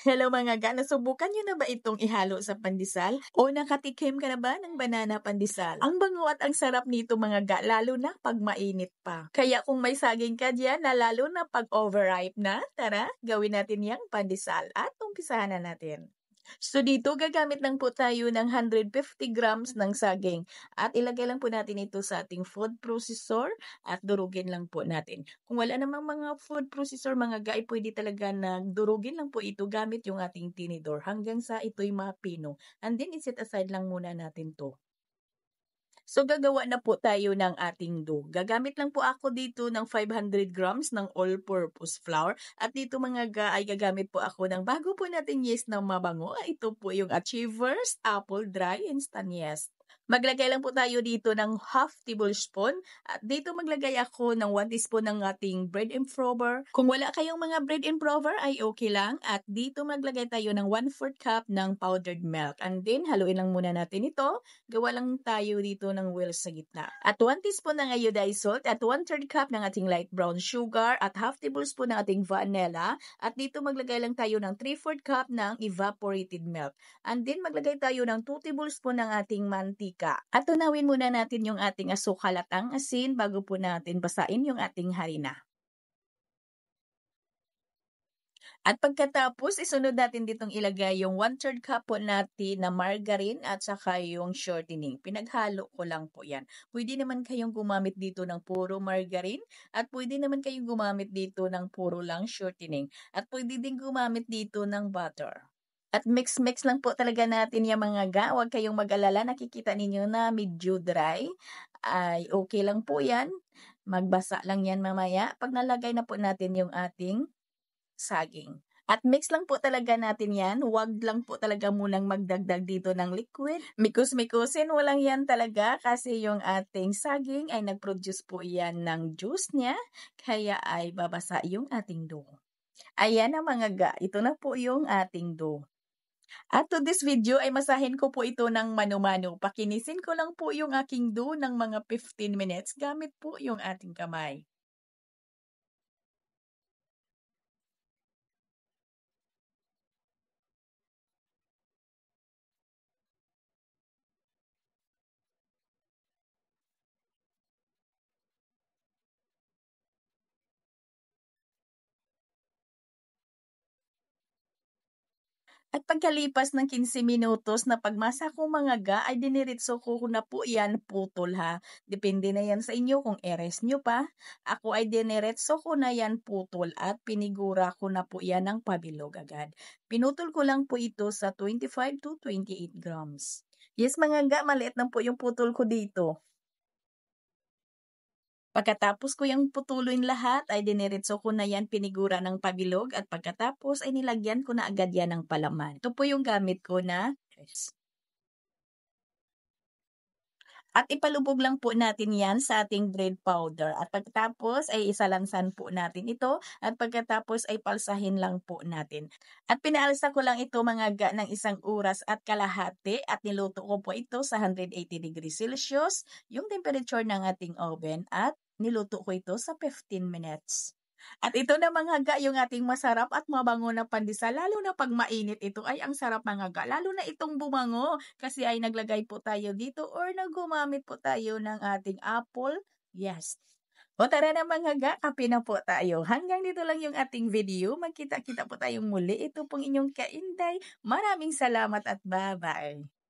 Hello mga ga, nasubukan niyo na ba itong ihalo sa pandesal? O nakatikim ka na ba ng banana pandesal? Ang bango at ang sarap nito mga ga, lalo na pag mainit pa. Kaya kung may saging ka dyan na lalo na pag overripe na, tara, gawin natin yung pandesal at umpisahan na natin. So dito gagamit lang po tayo ng 150 grams ng saging at ilagay lang po natin ito sa ating food processor at durugin lang po natin. Kung wala namang mga food processor mga guy, pwede talaga na durugin lang po ito gamit yung ating tinidor hanggang sa ito'y mapino. And then iset aside lang muna natin to. So, gagawa na po tayo ng ating dough. Gagamit lang po ako dito ng 500 grams ng all-purpose flour. At dito mga ga, ay gagamit po ako ng bago po natin yeast na mabango. Ito po yung Achievers Apple Dry Instant Yeast. Maglagay lang po tayo dito ng half tablespoon at dito maglagay ako ng 1 teaspoon ng ating bread improver. Kung wala kayong mga bread improver ay okay lang at dito maglagay tayo ng 1/4 cup ng powdered milk. And then haluin lang muna natin ito. Gawa lang tayo dito ng wheels sa gitna. At 1 teaspoon ng iodized salt at 1/3 cup ng ating light brown sugar at half tablespoon ng ating vanilla. At dito maglagay lang tayo ng 3/4 cup ng evaporated milk. And then maglagay tayo ng 2 tablespoon ng ating mantika. At tunawin muna natin yung ating asukal at ang asin bago po natin basain yung ating harina. At pagkatapos, isunod natin ditong ilagay yung 1/3 cup po natin na margarine at saka yung shortening. Pinaghalo ko lang po yan. Pwede naman kayong gumamit dito ng puro margarine at pwede naman kayong gumamit dito ng puro lang shortening. At pwede din gumamit dito ng butter. At mix-mix lang po talaga natin yung mga ga. Huwag kayong mag-alala. Nakikita ninyo na medyo dry. Ay okay lang po yan. Magbasa lang yan mamaya. Pag nalagay na po natin yung ating saging. At mix lang po talaga natin yan. Huwag lang po talaga munang magdagdag dito ng liquid. Mikus-mikusin, walang yan talaga kasi yung ating saging ay nag-produce po yan ng juice niya. Kaya ay babasa yung ating dough. Ayan na mga ga. Ito na po yung ating dough. At to this video ay masahin ko po ito ng mano-mano. Pakinisin ko lang po yung aking dough ng mga 15 minutes gamit po yung ating kamay. At pagkalipas ng 15 minutos na pagmasa ko mga ga, ay diniritso ko na po yan putol ha. Depende na yan sa inyo kung eres nyo pa. Ako ay diniretso ko na yan putol at pinigura ko na po yan ng pabilog agad. Pinutol ko lang po ito sa 25 to 28 grams. Yes mga ga, maliit lang po yung putol ko dito. Pagkatapos ko yung putulin lahat, ay diniretso ko na yan pinigura ng pabilog at pagkatapos ay nilagyan ko na agad yan ng palaman. Ito po yung gamit ko na press. At ipalubog lang po natin yan sa ating bread powder. At pagkatapos ay isalansan po natin ito at pagkatapos ay palsahin lang po natin. At pinaalsa ko lang ito mga ga ng 1 oras at kalahati at niluto ko po ito sa 180 degrees Celsius, yung temperature ng ating oven at niluto ko ito sa 15 minutes. At ito na mga ga yung ating masarap at mabango na pandesal. Lalo na pag mainit ito ay ang sarap mga ga. Lalo na itong bumango kasi ay naglagay po tayo dito or nagumamit po tayo ng ating apple. Yes. O tara na mga ga, kape na po tayo. Hanggang dito lang yung ating video. Magkita-kita po tayong muli. Ito pong inyong Kainday. Maraming salamat at bye-bye.